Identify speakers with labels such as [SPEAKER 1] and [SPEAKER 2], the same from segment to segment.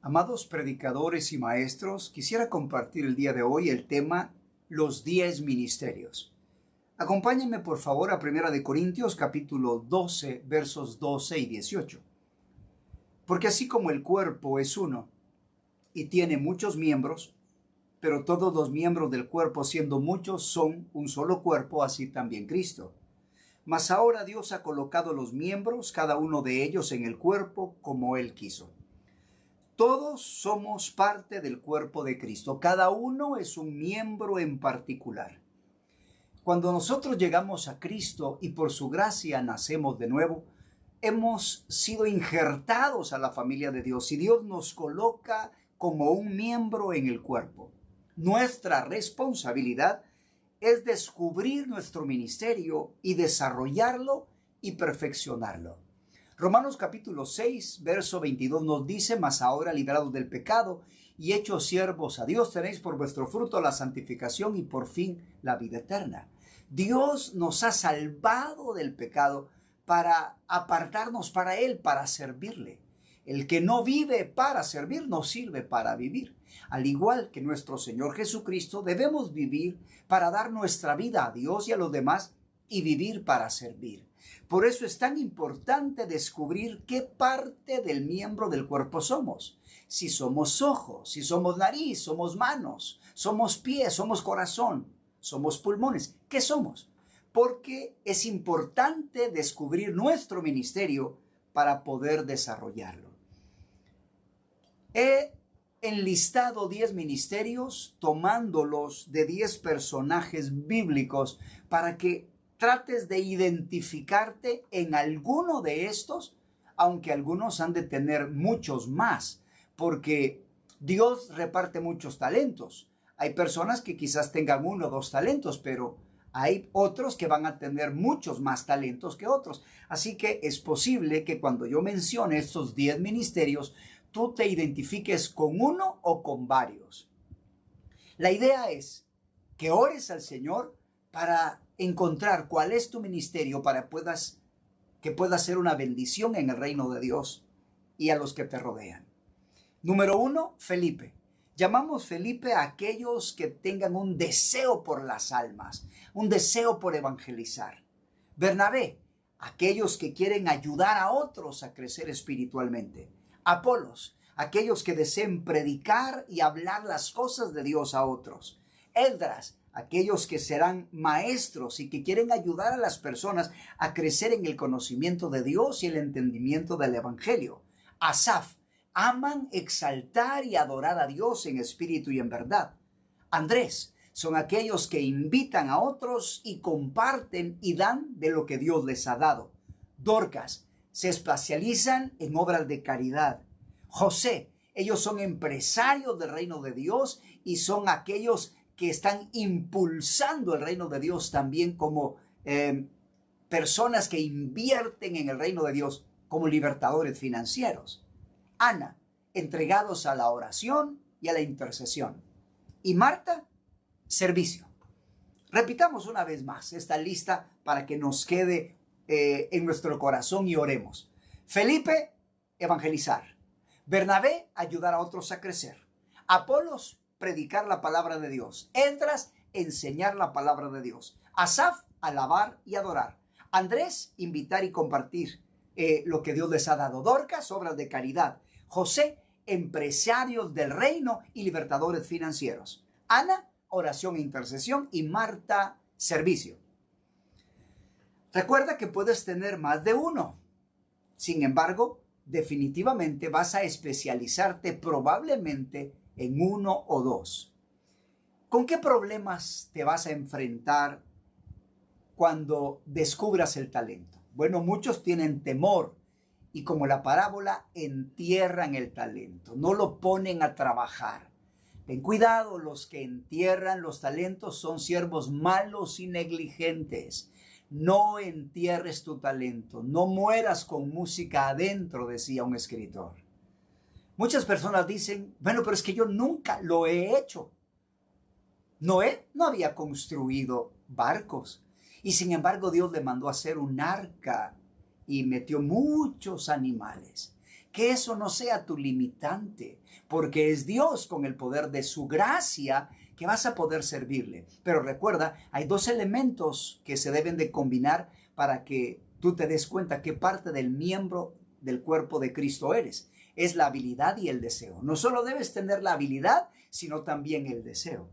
[SPEAKER 1] Amados predicadores y maestros, quisiera compartir el día de hoy el tema los 10 ministerios. Acompáñenme por favor a 1 de Corintios capítulo 12 versos 12 y 18. Porque así como el cuerpo es uno y tiene muchos miembros, pero todos los miembros del cuerpo siendo muchos son un solo cuerpo, así también Cristo. Mas ahora Dios ha colocado los miembros, cada uno de ellos en el cuerpo como Él quiso. Todos somos parte del cuerpo de Cristo. Cada uno es un miembro en particular. Cuando nosotros llegamos a Cristo y por su gracia nacemos de nuevo, hemos sido injertados a la familia de Dios y Dios nos coloca como un miembro en el cuerpo. Nuestra responsabilidad es descubrir nuestro ministerio y desarrollarlo y perfeccionarlo. Romanos capítulo 6, verso 22 nos dice: mas ahora librados del pecado y hechos siervos a Dios, tenéis por vuestro fruto la santificación y por fin la vida eterna. Dios nos ha salvado del pecado para apartarnos para Él, para servirle. El que no vive para servir, no sirve para vivir. Al igual que nuestro Señor Jesucristo, debemos vivir para dar nuestra vida a Dios y a los demás y vivir para servir. Por eso es tan importante descubrir qué parte del miembro del cuerpo somos. Si somos ojos, si somos nariz, somos manos, somos pies, somos corazón, somos pulmones. ¿Qué somos? Porque es importante descubrir nuestro ministerio para poder desarrollarlo. He enlistado 10 ministerios tomándolos de 10 personajes bíblicos para que trates de identificarte en alguno de estos, aunque algunos han de tener muchos más, porque Dios reparte muchos talentos. Hay personas que quizás tengan 1 o 2 talentos, pero hay otros que van a tener muchos más talentos que otros. Así que es posible que cuando yo mencione estos 10 ministerios, tú te identifiques con uno o con varios. La idea es que ores al Señor para encontrar cuál es tu ministerio para que pueda ser una bendición en el reino de Dios y a los que te rodean. Número 1, Felipe. Llamamos Felipe a aquellos que tengan un deseo por las almas, un deseo por evangelizar. Bernabé, aquellos que quieren ayudar a otros a crecer espiritualmente. Apolos, aquellos que deseen predicar y hablar las cosas de Dios a otros. Esdras, aquellos que serán maestros y que quieren ayudar a las personas a crecer en el conocimiento de Dios y el entendimiento del evangelio. Asaf, aman exaltar y adorar a Dios en espíritu y en verdad. Andrés, son aquellos que invitan a otros y comparten y dan de lo que Dios les ha dado. Dorcas, se especializan en obras de caridad. José, ellos son empresarios del reino de Dios y son aquellos que están impulsando el reino de Dios también como personas que invierten en el reino de Dios como libertadores financieros. Ana, entregados a la oración y a la intercesión. Y Marta, servicio. Repitamos una vez más esta lista para que nos quede en nuestro corazón y oremos. Felipe, evangelizar. Bernabé, ayudar a otros a crecer. Apolos, predicar la palabra de Dios. Esdras, enseñar la palabra de Dios. Asaf, alabar y adorar. Andrés, invitar y compartir lo que Dios les ha dado. Dorcas, obras de caridad. José, empresarios del reino y libertadores financieros. Ana, oración e intercesión. Y Marta, servicio. Recuerda que puedes tener más de uno. Sin embargo, definitivamente vas a especializarte probablemente en 1 o 2. ¿Con qué problemas te vas a enfrentar cuando descubras el talento? Bueno, muchos tienen temor y como la parábola entierran el talento, no lo ponen a trabajar. Ten cuidado, los que entierran los talentos son siervos malos y negligentes. No entierres tu talento, no mueras con música adentro, decía un escritor. Muchas personas dicen, bueno, pero es que yo nunca lo he hecho. Noé no había construido barcos y sin embargo Dios le mandó a hacer un arca y metió muchos animales. Que eso no sea tu limitante, porque es Dios con el poder de su gracia que vas a poder servirle. Pero recuerda, hay dos elementos que se deben de combinar para que tú te des cuenta qué parte del miembro del cuerpo de Cristo eres. Es la habilidad y el deseo. No solo debes tener la habilidad, sino también el deseo.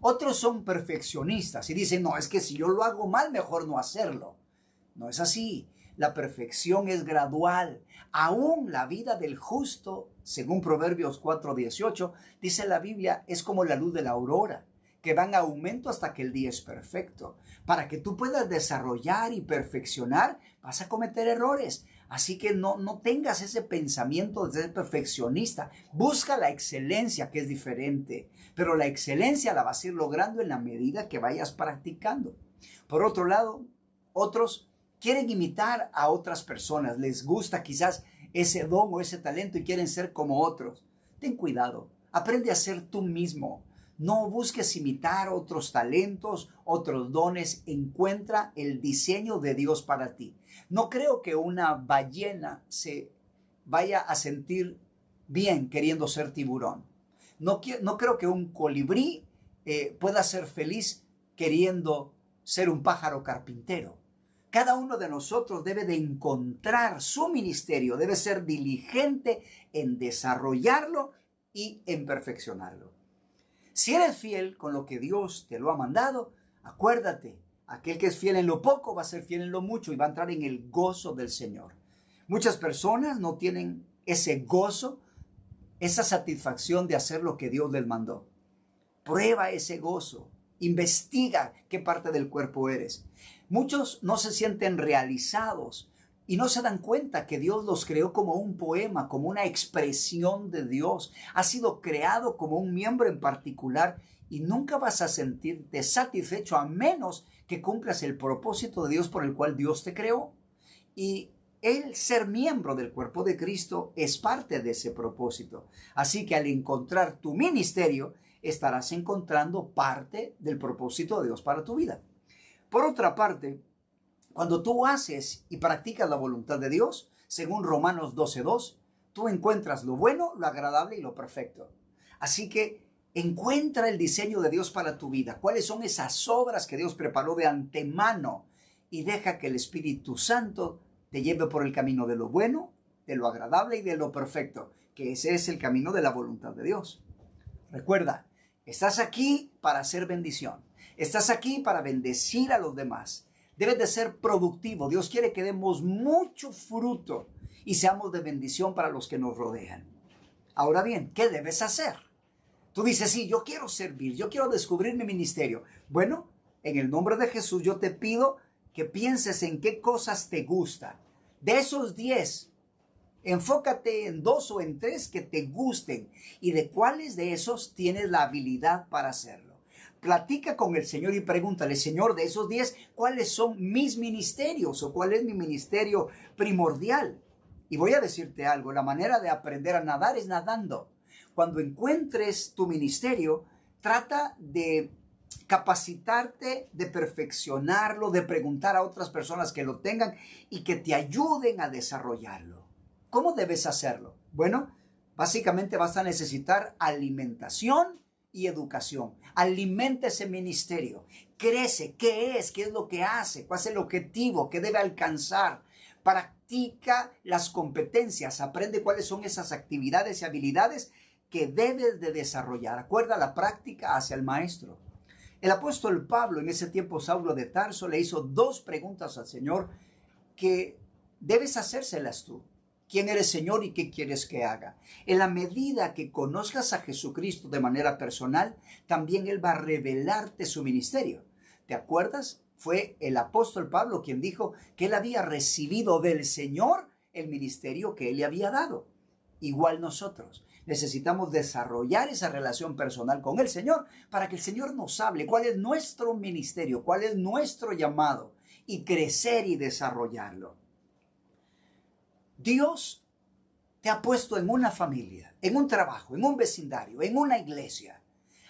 [SPEAKER 1] Otros son perfeccionistas y dicen, no, es que si yo lo hago mal, mejor no hacerlo. No es así. La perfección es gradual. Aún la vida del justo, según Proverbios 4:18, dice la Biblia, es como la luz de la aurora, que va en aumento hasta que el día es perfecto. Para que tú puedas desarrollar y perfeccionar, vas a cometer errores. Así que no tengas ese pensamiento de ser perfeccionista. Busca la excelencia, que es diferente. Pero la excelencia la vas a ir logrando en la medida que vayas practicando. Por otro lado, otros quieren imitar a otras personas. Les gusta quizás ese don o ese talento y quieren ser como otros. Ten cuidado. Aprende a ser tú mismo. No busques imitar otros talentos, otros dones. Encuentra el diseño de Dios para ti. No creo que una ballena se vaya a sentir bien queriendo ser tiburón. No creo que un colibrí pueda ser feliz queriendo ser un pájaro carpintero. Cada uno de nosotros debe de encontrar su ministerio, debe ser diligente en desarrollarlo y en perfeccionarlo. Si eres fiel con lo que Dios te lo ha mandado, acuérdate, aquel que es fiel en lo poco va a ser fiel en lo mucho y va a entrar en el gozo del Señor. Muchas personas no tienen ese gozo, esa satisfacción de hacer lo que Dios les mandó. Prueba ese gozo, investiga qué parte del cuerpo eres. Muchos no se sienten realizados y no se dan cuenta que Dios los creó como un poema, como una expresión de Dios. Has sido creado como un miembro en particular y nunca vas a sentirte satisfecho a menos que cumplas el propósito de Dios por el cual Dios te creó. Y el ser miembro del cuerpo de Cristo es parte de ese propósito. Así que al encontrar tu ministerio, estarás encontrando parte del propósito de Dios para tu vida. Por otra parte, cuando tú haces y practicas la voluntad de Dios, según Romanos 12:2, tú encuentras lo bueno, lo agradable y lo perfecto. Así que encuentra el diseño de Dios para tu vida. ¿Cuáles son esas obras que Dios preparó de antemano? Y deja que el Espíritu Santo te lleve por el camino de lo bueno, de lo agradable y de lo perfecto, que ese es el camino de la voluntad de Dios. Recuerda, estás aquí para hacer bendición. Estás aquí para bendecir a los demás. Debes de ser productivo. Dios quiere que demos mucho fruto y seamos de bendición para los que nos rodean. Ahora bien, ¿qué debes hacer? Tú dices, sí, yo quiero servir, yo quiero descubrir mi ministerio. Bueno, en el nombre de Jesús yo te pido que pienses en qué cosas te gustan. De esos 10, enfócate en 2 o en 3 que te gusten y de cuáles de esos tienes la habilidad para hacerlo. Platica con el Señor y pregúntale, Señor, de esos 10, ¿cuáles son mis ministerios o cuál es mi ministerio primordial? Y voy a decirte algo, la manera de aprender a nadar es nadando. Cuando encuentres tu ministerio, trata de capacitarte, de perfeccionarlo, de preguntar a otras personas que lo tengan y que te ayuden a desarrollarlo. ¿Cómo debes hacerlo? Bueno, básicamente vas a necesitar alimentación y educación. Alimenta ese ministerio. Crece. ¿Qué es? ¿Qué es lo que hace? ¿Cuál es el objetivo? ¿Qué debe alcanzar? Practica las competencias. Aprende cuáles son esas actividades y habilidades que debes de desarrollar. Acuerda, la práctica hacia el maestro. El apóstol Pablo, en ese tiempo Saulo de Tarso, le hizo 2 preguntas al Señor que debes hacérselas tú. ¿Quién eres, Señor, y qué quieres que haga? En la medida que conozcas a Jesucristo de manera personal, también Él va a revelarte su ministerio. ¿Te acuerdas? Fue el apóstol Pablo quien dijo que él había recibido del Señor el ministerio que Él le había dado. Igual nosotros necesitamos desarrollar esa relación personal con el Señor para que el Señor nos hable cuál es nuestro ministerio, cuál es nuestro llamado y crecer y desarrollarlo. Dios te ha puesto en una familia, en un trabajo, en un vecindario, en una iglesia.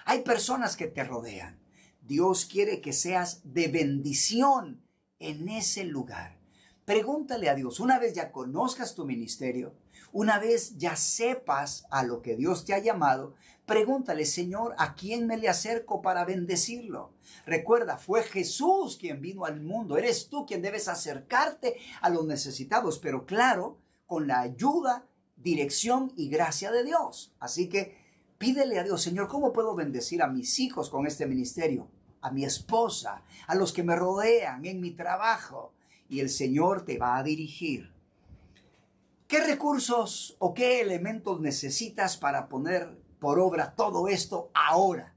[SPEAKER 1] Hay personas que te rodean. Dios quiere que seas de bendición en ese lugar. Pregúntale a Dios, una vez ya conozcas tu ministerio, Una vez ya sepas a lo que Dios te ha llamado, pregúntale, Señor, ¿a quién me le acerco para bendecirlo? Recuerda, fue Jesús quien vino al mundo. Eres tú quien debes acercarte a los necesitados, pero claro, con la ayuda, dirección y gracia de Dios. Así que pídele a Dios, Señor, ¿cómo puedo bendecir a mis hijos con este ministerio? A mi esposa, a los que me rodean en mi trabajo. Y el Señor te va a dirigir. ¿Qué recursos o qué elementos necesitas para poner por obra todo esto ahora?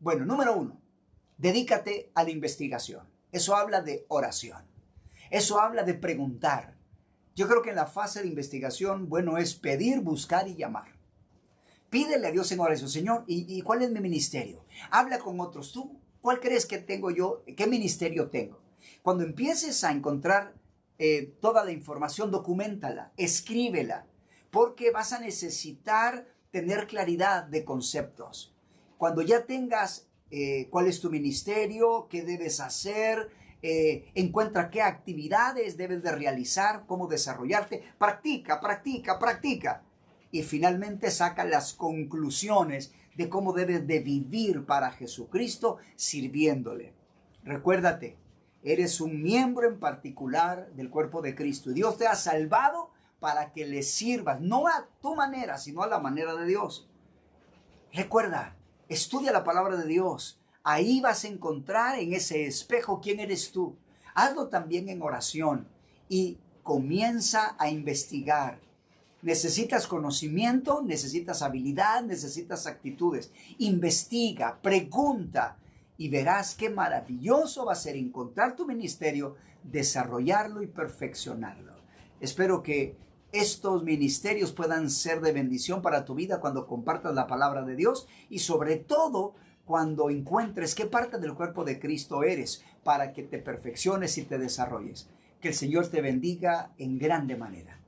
[SPEAKER 1] Bueno, número 1, dedícate a la investigación. Eso habla de oración. Eso habla de preguntar. Yo creo que en la fase de investigación, bueno, es pedir, buscar y llamar. Pídele a Dios en oración, Señor, ¿y cuál es mi ministerio? Habla con otros. ¿Tú cuál crees que tengo yo? ¿Qué ministerio tengo? Cuando empieces a encontrar toda la información, documéntala, escríbela, porque vas a necesitar tener claridad de conceptos. Cuando ya tengas cuál es tu ministerio, qué debes hacer, encuentra qué actividades debes de realizar, cómo desarrollarte, practica, practica, practica. Y finalmente saca las conclusiones de cómo debes de vivir para Jesucristo sirviéndole. Recuérdate, eres un miembro en particular del cuerpo de Cristo. Y Dios te ha salvado para que le sirvas, no a tu manera, sino a la manera de Dios. Recuerda, estudia la palabra de Dios. Ahí vas a encontrar en ese espejo quién eres tú. Hazlo también en oración y comienza a investigar. Necesitas conocimiento, necesitas habilidad, necesitas actitudes. Investiga, pregunta y verás qué maravilloso va a ser encontrar tu ministerio, desarrollarlo y perfeccionarlo. Espero que estos ministerios puedan ser de bendición para tu vida cuando compartas la palabra de Dios y sobre todo cuando encuentres qué parte del cuerpo de Cristo eres para que te perfecciones y te desarrolles. Que el Señor te bendiga en grande manera.